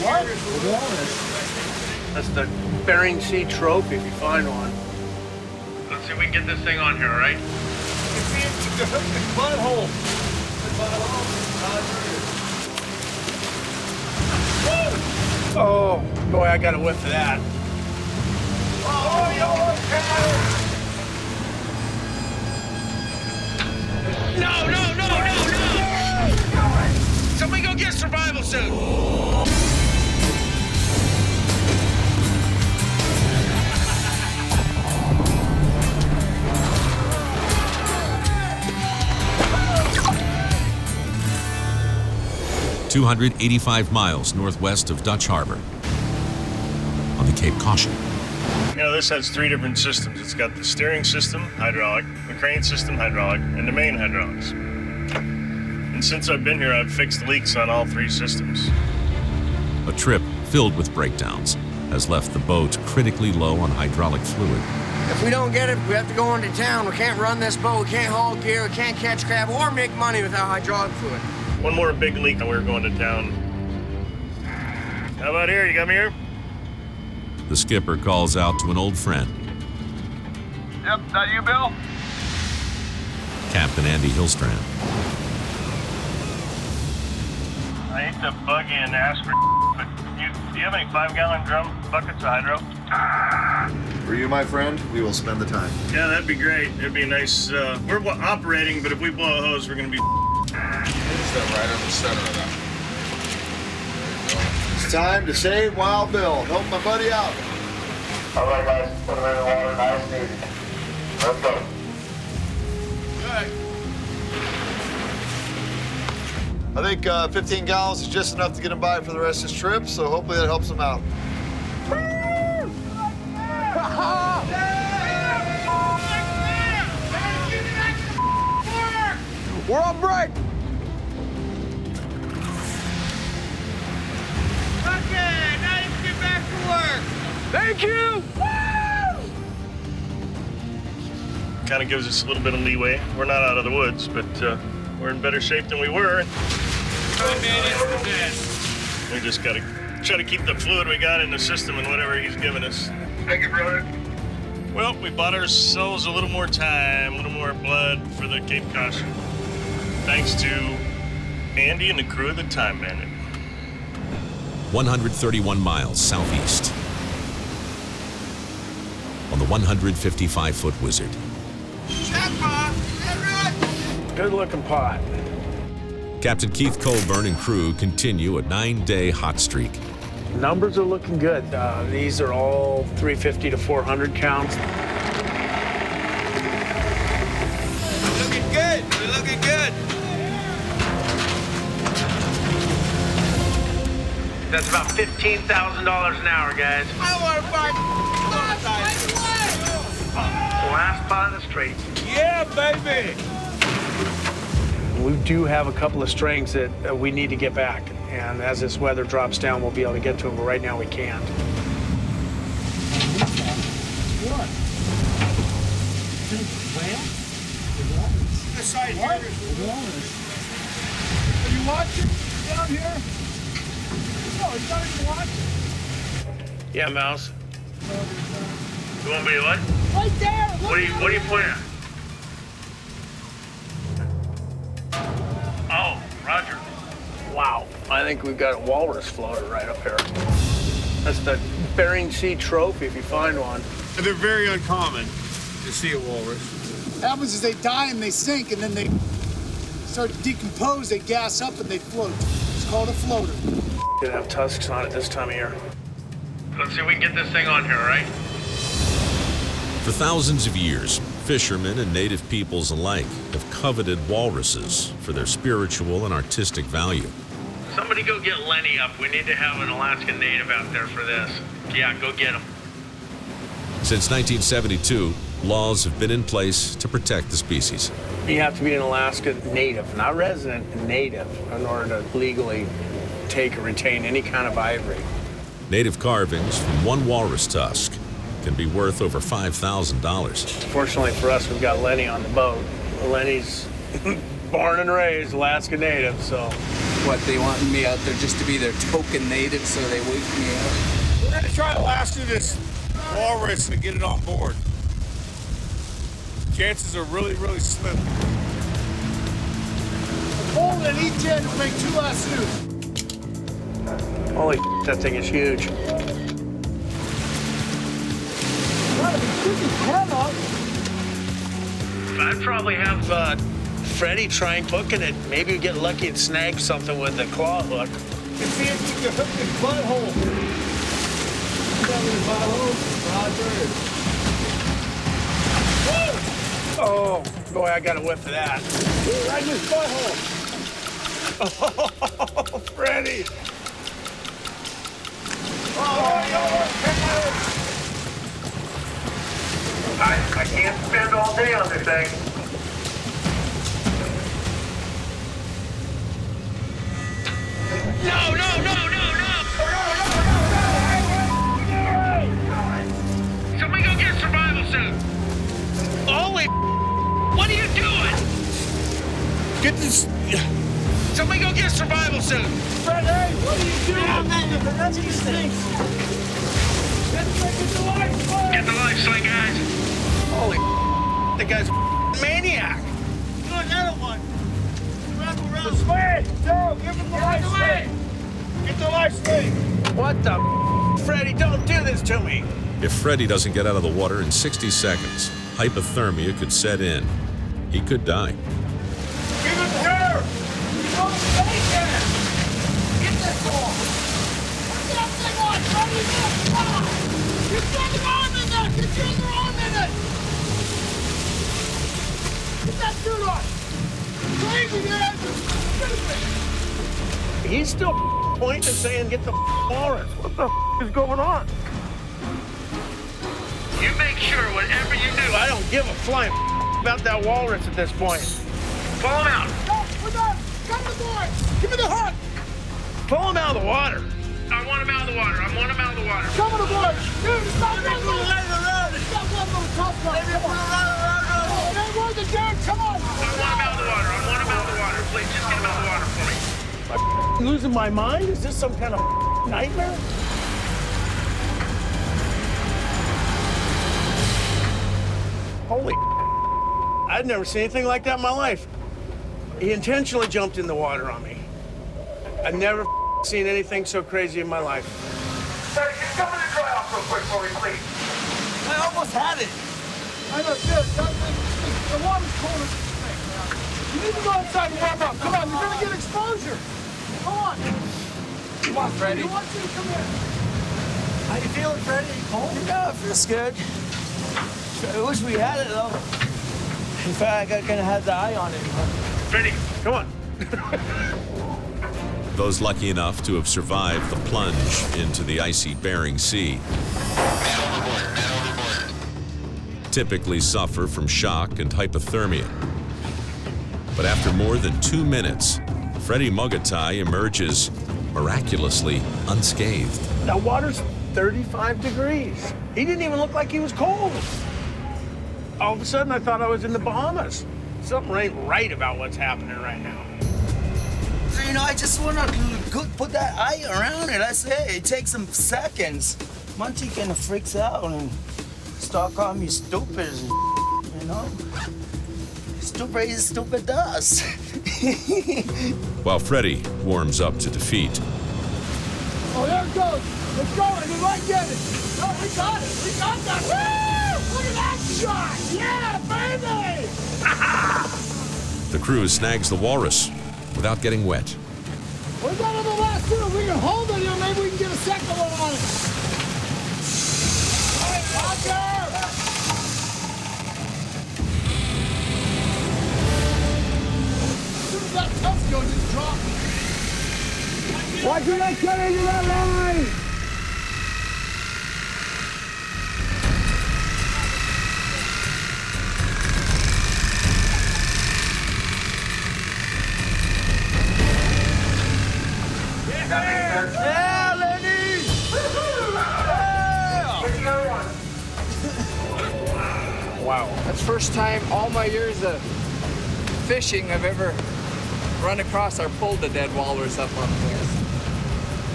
What? That's the Bering Sea trophy if you find one. Let's see if we can get this thing on here, all right? Butthole. Oh, boy, I got a whiff of that. Oh, your No! Somebody go get a survival suit. 285 miles northwest of Dutch Harbor on the Cape Caution. You know, this has 3 different systems. It's got the steering system, hydraulic, the crane system, hydraulic, and the main hydraulics. And since I've been here, I've fixed leaks on all 3 systems. A trip filled with breakdowns has left the boat critically low on hydraulic fluid. If we don't get it, we have to go into town. We can't run this boat, we can't haul gear, we can't catch crab or make money without hydraulic fluid. One more big leak and we're going to town. How about here? You got me here? The skipper calls out to an old friend, Yep, that you, Bill? Captain Andy Hillstrand. I hate to bug you and ask for but do you have any 5-gallon drum buckets of hydro? For you, my friend, we will spend the time. Yeah, that'd be great. It'd be nice. We're operating, but if we blow a hose, we're going to be... That right on the center of that. It's time to save Wild Bill. Help my buddy out. All right, guys, put him in the water nice and easy. Let's go. I think 15 gallons is just enough to get him by for the rest of his trip, so hopefully that helps him out. We're on break. Okay, now you can get back to work. Thank you. Kind of gives us a little bit of leeway. We're not out of the woods, but we're in better shape than we were. We just got to try to keep the fluid we got in the system and whatever he's giving us. Thank you, brother. Well, we bought ourselves a little more time, a little more blood for the Cape Caution. Thanks to Andy and the crew of the Time Bandit. 131 miles southeast on the 155-foot Wizard. Good looking pot. Captain Keith Colburn and crew continue a 9-day hot streak. Numbers are looking good. These are all 350 to 400 counts. Looking good. We're looking good. That's about $15,000 an hour, guys. I want to buy Last spot on the street. Yeah, baby. We do have a couple of strings that we need to get back. And as this weather drops down, we'll be able to get to them, but right now we can't. What? This side here. Are you watching down here? No, he's not even watching. Yeah, Mouse. You want me to what? Right there. What are you pointing at? Oh, Roger. Wow. I think we've got a walrus floater right up here. That's the Bering Sea trophy if you find one. They're very uncommon to see a walrus. What happens is they die and they sink, and then they start to decompose, they gas up, and they float. It's called a floater. Could have tusks on it this time of year. Let's see if we can get this thing on here, all right? For thousands of years, fishermen and native peoples alike have coveted walruses for their spiritual and artistic value. Somebody go get Lenny up. We need to have an Alaskan native out there for this. Yeah, go get him. Since 1972, laws have been in place to protect the species. You have to be an Alaska native, not resident, native, in order to legally take or retain any kind of ivory. Native carvings from one walrus tusk can be worth over $5,000. Fortunately for us, we've got Lenny on the boat. Lenny's born and raised Alaska native, so What, they want me out there just to be their token native, so they wake me up? We're gonna try to lasso this walrus and get it on board. Chances are really, really slim. Hold at each end will make 2 lassos. Holy that thing is huge. I'd probably have Freddie try and hooking it. Maybe we get lucky and snag something with the claw hook. You see if you can hook the butthole. Oh, boy, I got a whiff of that. Right in his butthole. Oh, Freddie. I can't spend all day on this thing. No, no, no, no, no! Somebody go get a survival suit! Holy what are you doing? Get this. Somebody go get a survival suit! Fred, hey, what are you doing? That's these things. Get the life, Get the life sling, guys! Holy the guy's a maniac! Do another one. The swing! Joe, give him the life swing! Get the life swing! What the Freddie, don't do this to me! If Freddie doesn't get out of the water in 60 seconds, hypothermia could set in. He could die. Give him her! Don't take it! Get this ball! Get that thing on! Freddie, come on! Get your other arm in there! Get your other arm in it! Get that suit on! Crazy, man! He's still pointing and saying, get the walrus. What the is going on? You make sure whatever you do, I don't give a flying about that walrus at this point. Pull him out. No, we're done! Come the boy! Give me the hook! Pull him out of the water. I want him out of the water. I want him out of the water. Come on, boy! Dude, it's not that little around! It's not one little tough one! Maybe put it around! Oh, that was the dude! Come on! I want him out of the water. I want him out of the water. Please, just get him out of the water for me. Am I losing my mind? Is this some kind of nightmare? Holy I'd never seen anything like that in my life. He intentionally jumped in the water on me. I've never seen anything so crazy in my life. Hey, can you come in and dry off real quick for me, please? I almost had it. I know, dude. The water's cold as thing. You need to go outside and warm up. Come on, you're gonna get exposure. Come on. Come on, Freddie. You want to? Come here. How you feeling, Freddie? Cold? Yeah, it feels good. I wish we had it, though. In fact, I kind of had the eye on it. Freddie, come on. Those lucky enough to have survived the plunge into the icy Bering Sea typically suffer from shock and hypothermia. But after more than 2 minutes, Freddie Mugatai emerges miraculously unscathed. That water's 35 degrees. He didn't even look like he was cold. All of a sudden, I thought I was in the Bahamas. Something ain't right about what's happening right now. So, you know, I just want to put that eye around it. I say it takes some seconds. Monty kind of freaks out and start calling me stupid, you know? Stupid is stupid does. While Freddie warms up to defeat. Oh, there it goes. Let's go. And we might get it. Oh, we got it. We got that. Woo! Look at that shot. Yeah, baby. The crew snags the walrus without getting wet. We got on the last two. We can hold it here. Maybe we can get a second one on it. All right, Roger. As soon as that tusk goes, just drop it. Why can't I get into that line? Yeah, ladies! Wow. That's the first time all my years of fishing I've ever run across or pulled the dead walrus up on place.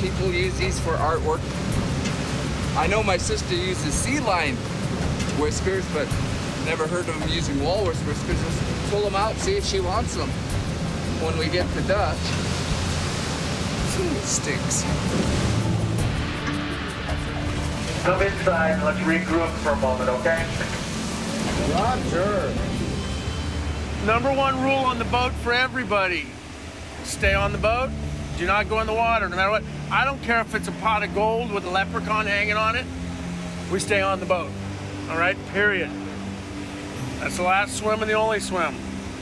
People use these for artwork. I know my sister uses sea lion whiskers, but never heard of them using walrus whiskers. Just pull them out, see if she wants them. When we get to Dutch, it stinks. Come inside and let's regroup for a moment, okay? Roger. Number one rule on the boat for everybody. Stay on the boat. Do not go in the water, no matter what. I don't care if it's a pot of gold with a leprechaun hanging on it. We stay on the boat. All right? Period. That's the last swim and the only swim.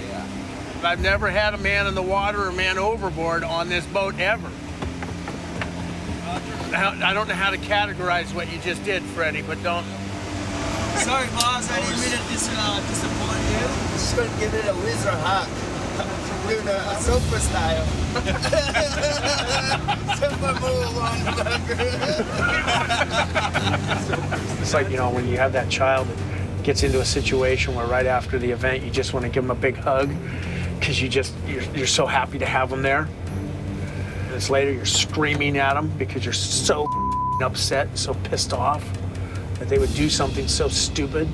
Yeah. But I've never had a man in the water or a man overboard on this boat ever. I don't know how to categorize what you just did, Freddie, but don't. Sorry, boss. I didn't mean to disappoint you. Just gonna give it a wizard hug. Doing a sofa style. Super move on the It's like, you know, when you have that child that gets into a situation where right after the event you just want to give them a big hug because you're so happy to have them there. And it's later you're screaming at them because you're so upset, so pissed off that they would do something so stupid.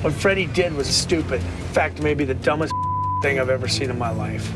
What Freddie did was stupid. In fact, maybe the dumbest thing I've ever seen in my life.